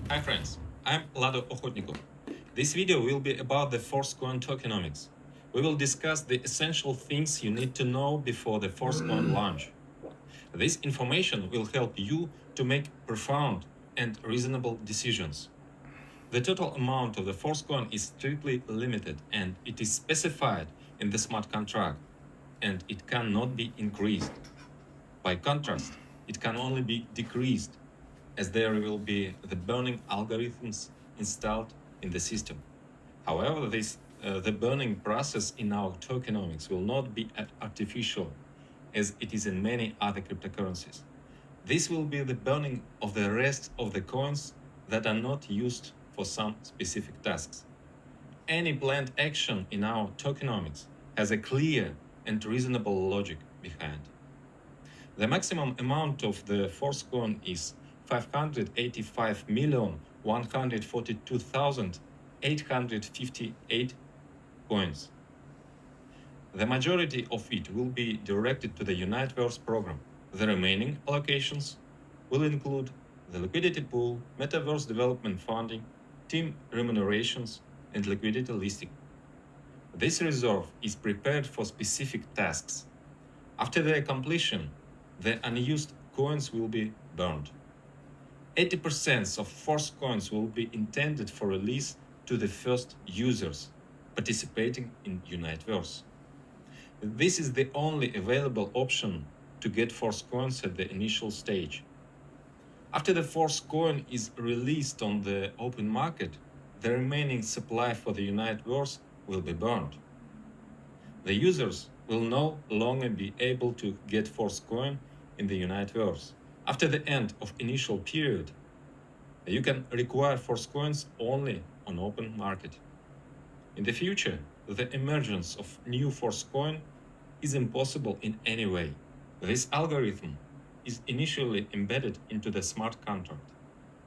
Hi friends, I'm O흐트니코프. This video will be about the Forcecoin tokenomics. We will discuss the essential things you need to know before the Forcecoin launch. This information will help you to make profound and reasonable decisions. The total amount of the Forcecoin is strictly limited and it is specified in the smart contract, and it cannot be increased. By contrast, it can only be decreased, as there will be the burning algorithms installed in the system. However, the burning process in our tokenomics will not be artificial, as it is in many other cryptocurrencies. This will be the burning of the rest of the coins that are not used for some specific tasks. Any planned action in our tokenomics has a clear and reasonable logic behind. The maximum amount of the Forcecoin is 585,142,858 coins. The majority of it will be directed to the Metaforce program. The remaining allocations will include the liquidity pool, Metaverse development funding, team remunerations, and liquidity listing. This reserve is prepared for specific tasks. After their completion, the unused coins will be burned. 80% of forced coins will be intended for release to the first users participating in Metaverse. This is the only available option to get forced coins at the initial stage. After the forced coin is released on the open market, the remaining supply for the Metaverse will be burned. The users will no longer be able to get forced coin in the Metaverse. After the end of initial period, you can require forced coins only on open market. In the future, the emergence of new forced coin is impossible in any way. This algorithm is initially embedded into the smart contract.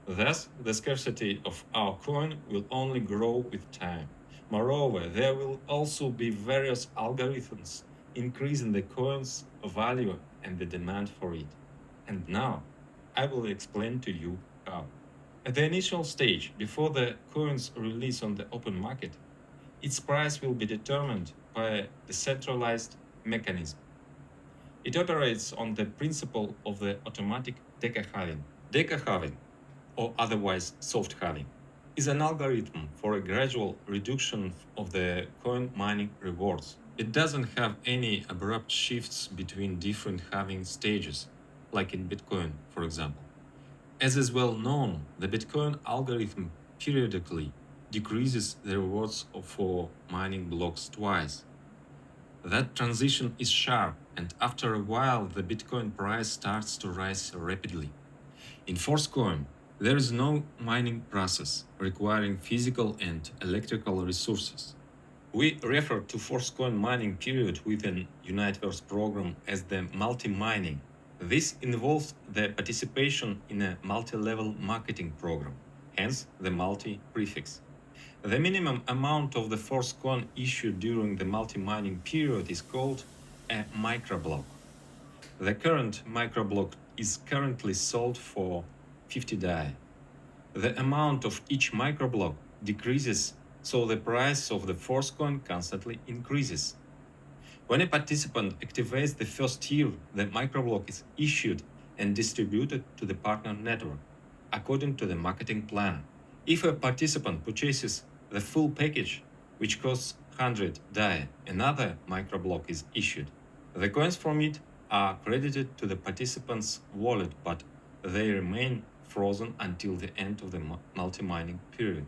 Thus, the scarcity of our coin will only grow with time. Moreover, there will also be various algorithms increasing the coin's value and the demand for it. And now, I will explain to you how. At the initial stage, before the coin's release on the open market, its price will be determined by a decentralized mechanism. It operates on the principle of the automatic deca halving. Deca halving, or otherwise soft halving, is an algorithm for a gradual reduction of the coin mining rewards. It doesn't have any abrupt shifts between different halving stages, like in Bitcoin, for example. As is well known, the Bitcoin algorithm periodically decreases the rewards for mining blocks twice. That transition is sharp, and after a while the Bitcoin price starts to rise rapidly. In Forcecoin, there is no mining process requiring physical and electrical resources. We refer to Forcecoin mining period within Metaverse program as the multi-mining. This involves the participation in a multi-level marketing program, hence the multi prefix. The minimum amount of the Forcecoin issued during the multi-mining period is called a microblock. The current microblock is currently sold for 50 DAI. The amount of each microblock decreases, so the price of the Forcecoin constantly increases. When a participant activates the first tier, the microblock is issued and distributed to the partner network, according to the marketing plan. If a participant purchases the full package, which costs 100 DAI, another microblock is issued. The coins from it are credited to the participant's wallet, but they remain frozen until the end of the multi-mining period.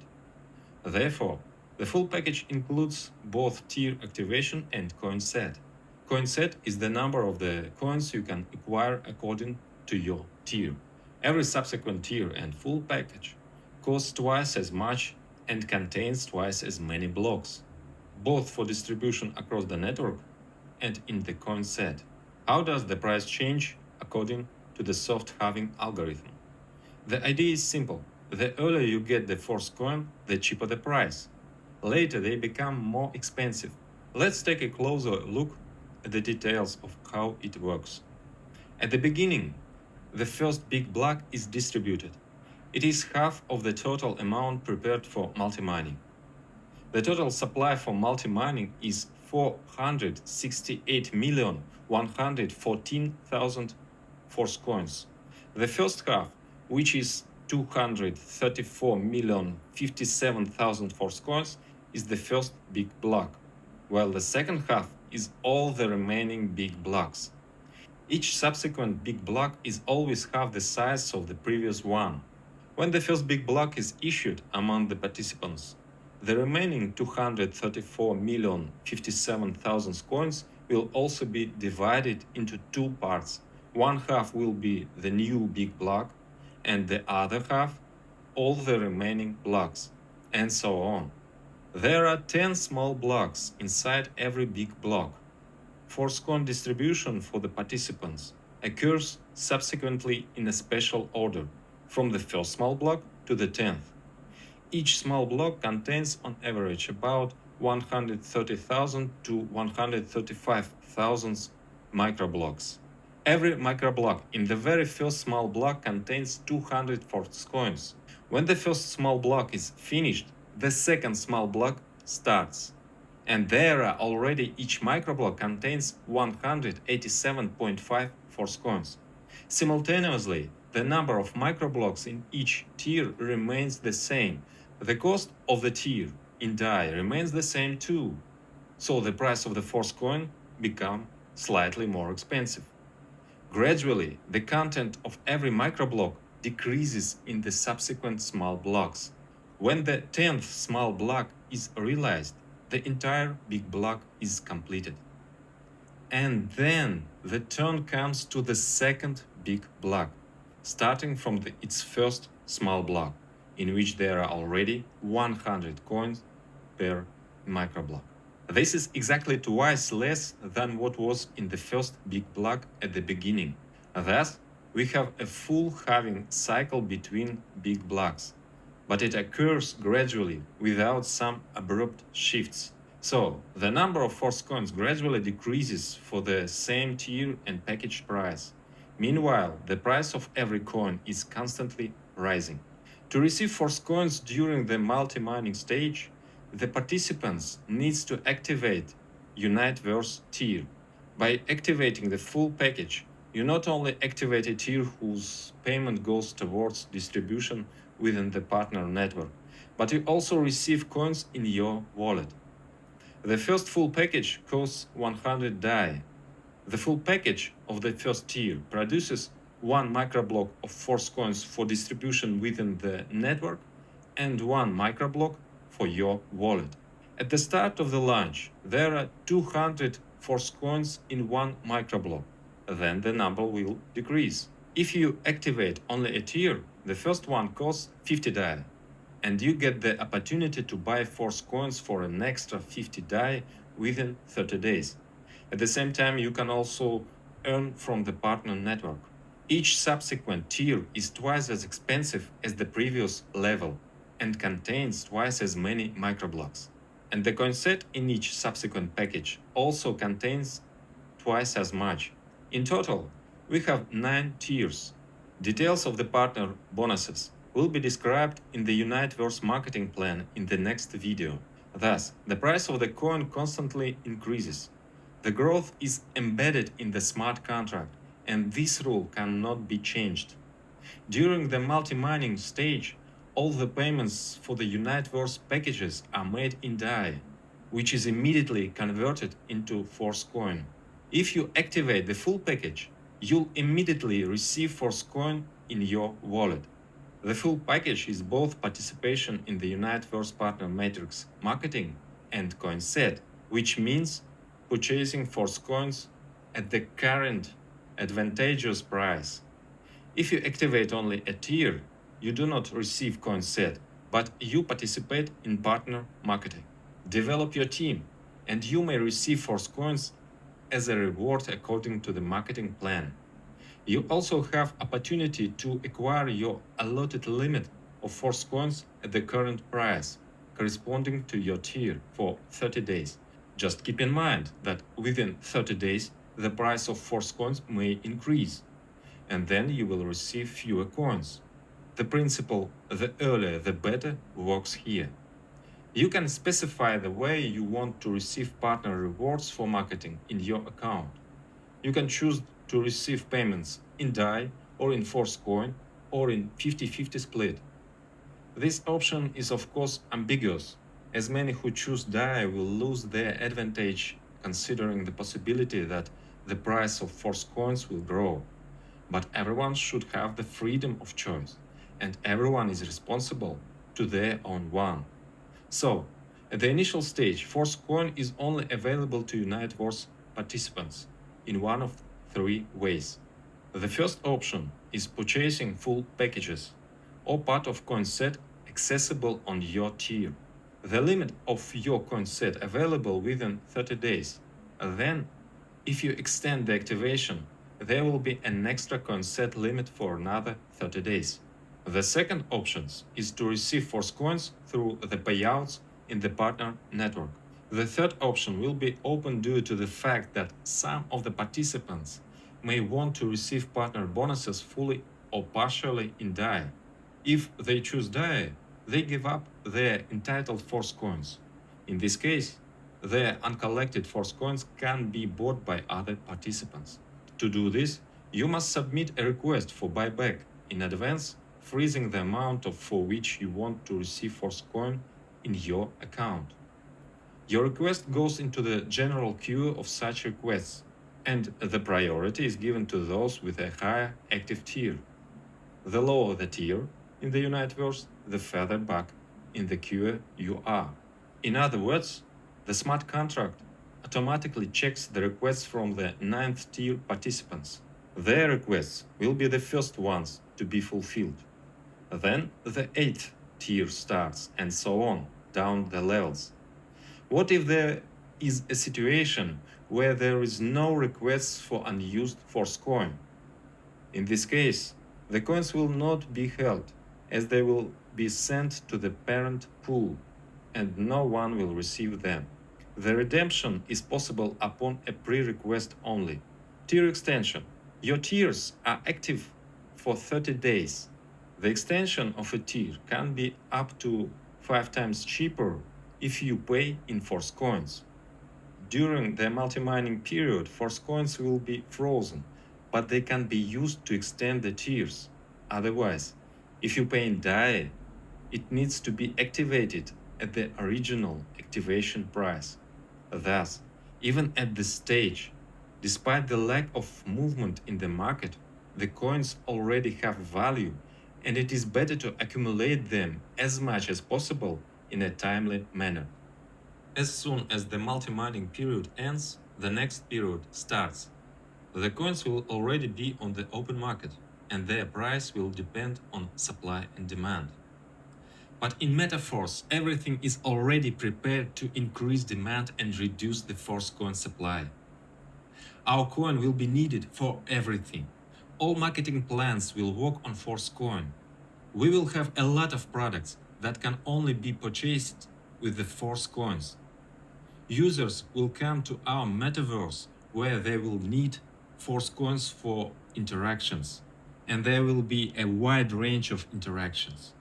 Therefore, the full package includes both tier activation and coin set. Coin set is the number of the coins you can acquire according to your tier. Every subsequent tier and full package costs twice as much and contains twice as many blocks, both for distribution across the network and in the coin set. How does the price change according to the soft halving algorithm? The idea is simple. The earlier you get the forced coin, the cheaper the price. Later they become more expensive. Let's take a closer look at the details of how it works. At the beginning, the first big block is distributed. It is half of the total amount prepared for multi-mining. The total supply for multi-mining is 468,114,000 Force coins. The first half, which is 234,057,000 Force coins, is the first big block, while the second half is all the remaining big blocks. Each subsequent big block is always half the size of the previous one. When the first big block is issued among the participants, the remaining 234,057,000 coins will also be divided into two parts. One half will be the new big block, and the other half, all the remaining blocks, and so on. There are 10 small blocks inside every big block. Force coin distribution for the participants occurs subsequently in a special order, from the first small block to the 10th. Each small block contains on average about 130,000 to 135,000 microblocks. Every microblock in the very first small block contains 200 Force coins. When the first small block is finished, the second small block starts. And there are already each microblock contains 187.5 Force coins. Simultaneously, the number of microblocks in each tier remains the same. The cost of the tier in DAI remains the same too. So the price of the Force coin becomes slightly more expensive. Gradually, the content of every microblock decreases in the subsequent small blocks. When the 10th small block is realized, the entire big block is completed. And then the turn comes to the second big block, starting from its first small block, in which there are already 100 coins per microblock. This is exactly twice less than what was in the first big block at the beginning. Thus, we have a full halving cycle between big blocks, but it occurs gradually without some abrupt shifts. So, the number of Force coins gradually decreases for the same tier and package price. Meanwhile, the price of every coin is constantly rising. To receive Force coins during the multi-mining stage, the participants needs to activate Uniteverse tier. By activating the full package, you not only activate a tier whose payment goes towards distribution within the partner network, but you also receive coins in your wallet. The first full package costs 100 DAI. The full package of the first tier produces one microblock of Force coins for distribution within the network and one microblock for your wallet. At the start of the launch, there are 200 Force coins in one microblock. Then the number will decrease. If you activate only a tier, the first one costs 50 DAI, and you get the opportunity to buy Force coins for an extra 50 DAI within 30 days. At the same time, you can also earn from the partner network. Each subsequent tier is twice as expensive as the previous level and contains twice as many microblocks. And the coin set in each subsequent package also contains twice as much. In total, we have 9 tiers. Details of the partner bonuses will be described in the Uniteverse marketing plan in the next video. Thus, the price of the coin constantly increases. The growth is embedded in the smart contract, and this rule cannot be changed. During the multi-mining stage, all the payments for the Uniteverse packages are made in DAI, which is immediately converted into Force coin. If you activate the full package, you'll immediately receive Force coin in your wallet. The full package is both participation in the Uniteverse Partner Matrix marketing and coin set, which means purchasing Force coins at the current advantageous price. If you activate only a tier, you do not receive coin set, but you participate in partner marketing. Develop your team, and you may receive Force coins as a reward according to the marketing plan. You also have opportunity to acquire your allotted limit of Force coins at the current price, corresponding to your tier, for 30 days. Just keep in mind that within 30 days, the price of Force coins may increase. and then you will receive fewer coins. The principle, the earlier the better, works here. You can specify the way you want to receive partner rewards for marketing in your account. You can choose to receive payments in DAI or in Force coin or in 50-50 split. This option is of course ambiguous, as many who choose DAI will lose their advantage considering the possibility that the price of Force coins will grow. But everyone should have the freedom of choice, and everyone is responsible to their own one. So, at the initial stage, Force coin is only available to Metaforce participants in one of three ways. The first option is purchasing full packages or part of coin set accessible on your tier. The limit of your coin set available within 30 days. Then, if you extend the activation, there will be an extra coin set limit for another 30 days. The second option is to receive Force coins through the payouts in the partner network. The third option will be open due to the fact that some of the participants may want to receive partner bonuses fully or partially in DAI. If they choose DAI, they give up their entitled Force coins. In this case, their uncollected Force coins can be bought by other participants. To do this, you must submit a request for buyback in advance, freezing the amount for which you want to receive Force coin in your account. Your request goes into the general queue of such requests, and the priority is given to those with a higher active tier. The lower the tier in the Metaverse, the further back in the queue you are. In other words, the smart contract automatically checks the requests from the 9th tier participants. Their requests will be the first ones to be fulfilled. Then the 8th tier starts, and so on, down the levels. What if there is a situation where there is no requests for unused Force coin? In this case, the coins will not be held, as they will be sent to the parent pool, and no one will receive them. The redemption is possible upon a pre-request only. Tier extension. Your tiers are active for 30 days. The extension of a tier can be up to 5 times cheaper if you pay in Force coins. During the multi-mining period, Force coins will be frozen, but they can be used to extend the tiers. Otherwise, if you pay in DAI, it needs to be activated at the original activation price. Thus, even at this stage, despite the lack of movement in the market, the coins already have value, and it is better to accumulate them as much as possible in a timely manner. As soon as the multi-mining period ends, the next period starts. The coins will already be on the open market, and their price will depend on supply and demand. But in Metaforce, everything is already prepared to increase demand and reduce the Force coin supply. Our coin will be needed for everything. All marketing plans will work on Force coin. We will have a lot of products that can only be purchased with the Force coins. Users will come to our Metaverse where they will need Force coins for interactions, and there will be a wide range of interactions.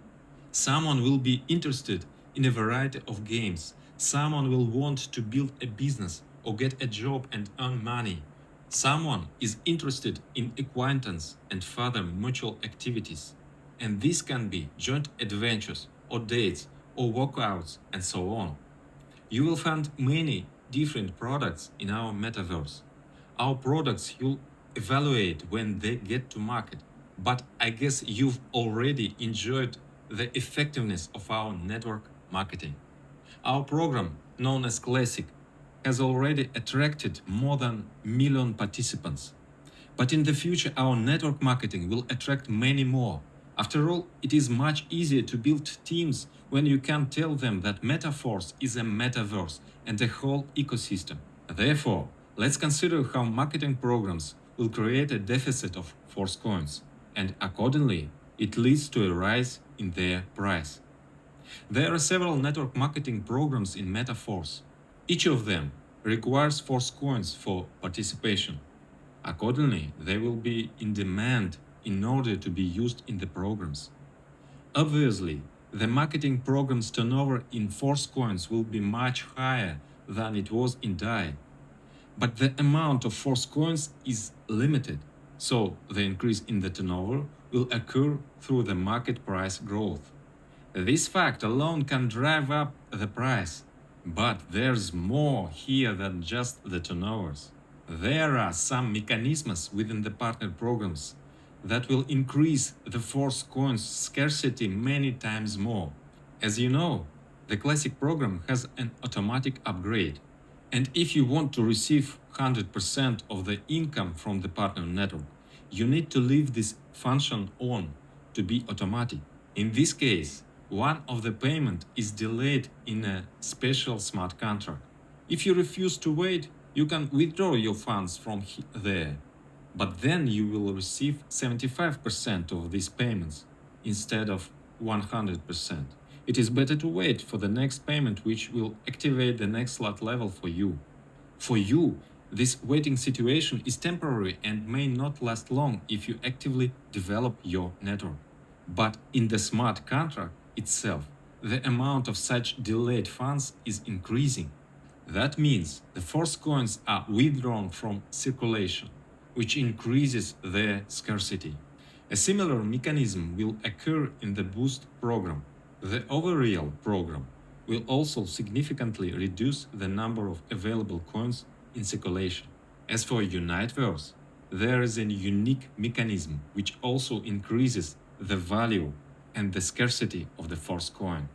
Someone will be interested in a variety of games. Someone will want to build a business or get a job and earn money. Someone is interested in acquaintance and further mutual activities. And this can be joint adventures or dates or workouts and so on. You will find many different products in our Metaverse. Our products you'll evaluate when they get to market. But I guess you've already enjoyed the effectiveness of our network marketing. Our program, known as Classic, has already attracted more than 1 million participants. But in the future, our network marketing will attract many more. After all, it is much easier to build teams when you can tell them that Metaforce is a metaverse and a whole ecosystem. Therefore, let's consider how marketing programs will create a deficit of Force coins, and accordingly, it leads to a rise in their price. There are several network marketing programs in Metaforce. Each of them requires Force coins for participation. Accordingly, they will be in demand in order to be used in the programs. Obviously, the marketing program's turnover in Force coins will be much higher than it was in DAI. But the amount of Force coins is limited, so the increase in the turnover will occur through the market price growth. This fact alone can drive up the price, but there's more here than just the turnovers. There are some mechanisms within the partner programs that will increase the Force coins scarcity many times more. As you know, the classic program has an automatic upgrade, and if you want to receive 100% of the income from the partner network, you need to leave this function on to be automatic. In this case, one of the payment is delayed in a special smart contract. If you refuse to wait, you can withdraw your funds from there, but then you will receive 75% of these payments instead of 100%. It is better to wait for the next payment, which will activate the next slot level for you. For you, this waiting situation is temporary and may not last long if you actively develop your network. But in the smart contract itself, the amount of such delayed funds is increasing. That means the Force coins are withdrawn from circulation, which increases their scarcity. A similar mechanism will occur in the Boost program. The Overreal program will also significantly reduce the number of available coins in circulation. As for Uniteverse, there is a unique mechanism which also increases the value and the scarcity of the Force coin.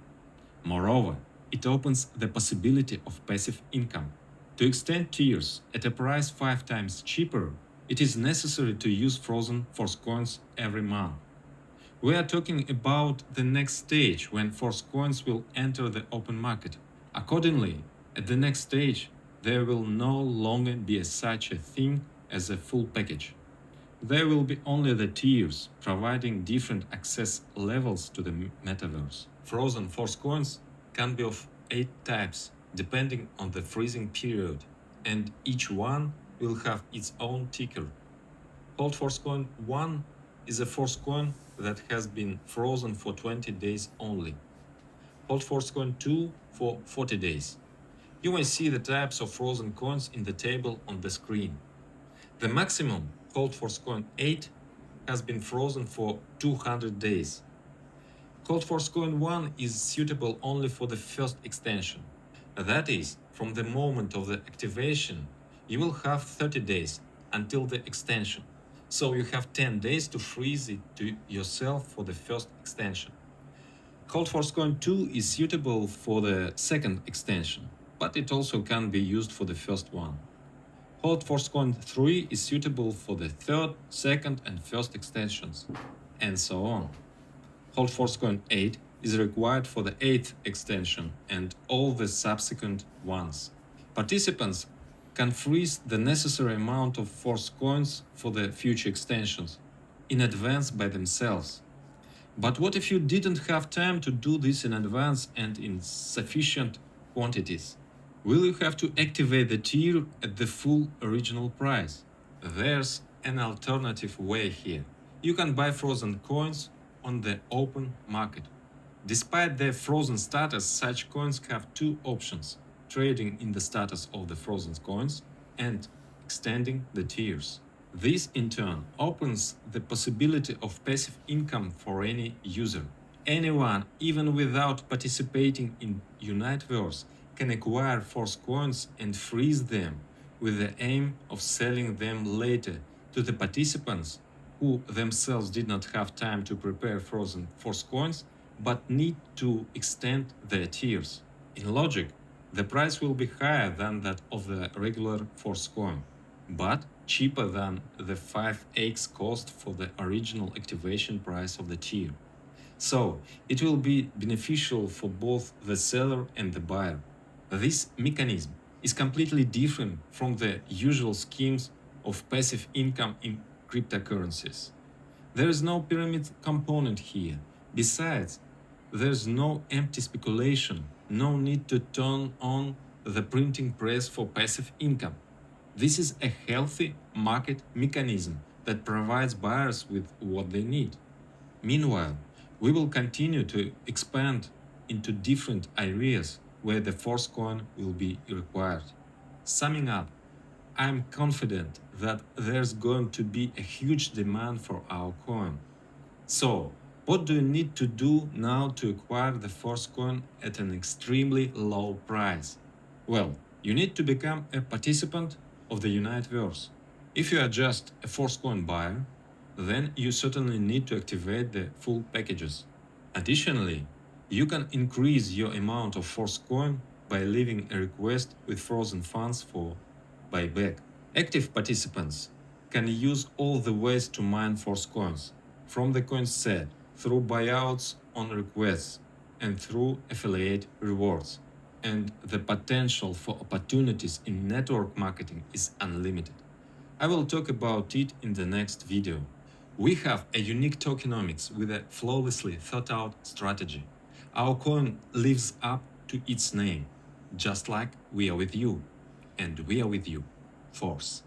Moreover, it opens the possibility of passive income. To extend tiers at a price 5 times cheaper, it is necessary to use frozen Force coins every month. We are talking about the next stage when Force coins will enter the open market. Accordingly, at the next stage, there will no longer be such a thing as a full package. There will be only the tiers, providing different access levels to the metaverse. Frozen Force coins can be of 8 types, depending on the freezing period, and each one will have its own ticker. Cold Force coin 1 is a Force coin that has been frozen for 20 days only. Cold Force coin 2 for 40 days. You may see the types of frozen coins in the table on the screen. The maximum, Cold Force coin 8, has been frozen for 200 days. Cold Force coin 1 is suitable only for the first extension. That is, from the moment of the activation, you will have 30 days until the extension. So you have 10 days to freeze it to yourself for the first extension. Cold Force coin 2 is suitable for the second extension, but it also can be used for the first one. Cold Force coin 3 is suitable for the third, second, and first extensions, and so on. Cold Force coin 8 is required for the 8th extension and all the subsequent ones. Participants can freeze the necessary amount of Force coins for the future extensions in advance by themselves. But what if you didn't have time to do this in advance and in sufficient quantities? Will you have to activate the tier at the full original price? There's an alternative way here. You can buy frozen coins on the open market. Despite their frozen status, such coins have 2 options: trading in the status of the frozen coins and extending the tiers. This in turn opens the possibility of passive income for any user. Anyone, even without participating in Uniteverse, can acquire Force coins and freeze them with the aim of selling them later to the participants who themselves did not have time to prepare frozen Force coins but need to extend their tiers. In logic, the price will be higher than that of the regular Force coin, but cheaper than the 5x cost for the original activation price of the tier. So, it will be beneficial for both the seller and the buyer. This mechanism is completely different from the usual schemes of passive income in cryptocurrencies. There is no pyramid component here. Besides, there's no empty speculation, no need to turn on the printing press for passive income. This is a healthy market mechanism that provides buyers with what they need. Meanwhile, we will continue to expand into different areas where the Force coin will be required. Summing up, I am confident that there's going to be a huge demand for our coin. So, what do you need to do now to acquire the Force coin at an extremely low price? Well, you need to become a participant of the Uniteverse. If you are just a Force coin buyer, then you certainly need to activate the full packages. Additionally, you can increase your amount of Force coin by leaving a request with frozen funds for buyback. Active participants can use all the ways to mine Force coins, from the coin set, through buyouts on requests, and through affiliate rewards. And the potential for opportunities in network marketing is unlimited. I will talk about it in the next video. We have a unique tokenomics with a flawlessly thought out strategy. Our coin lives up to its name, just like we are with you, and we are with you, Force.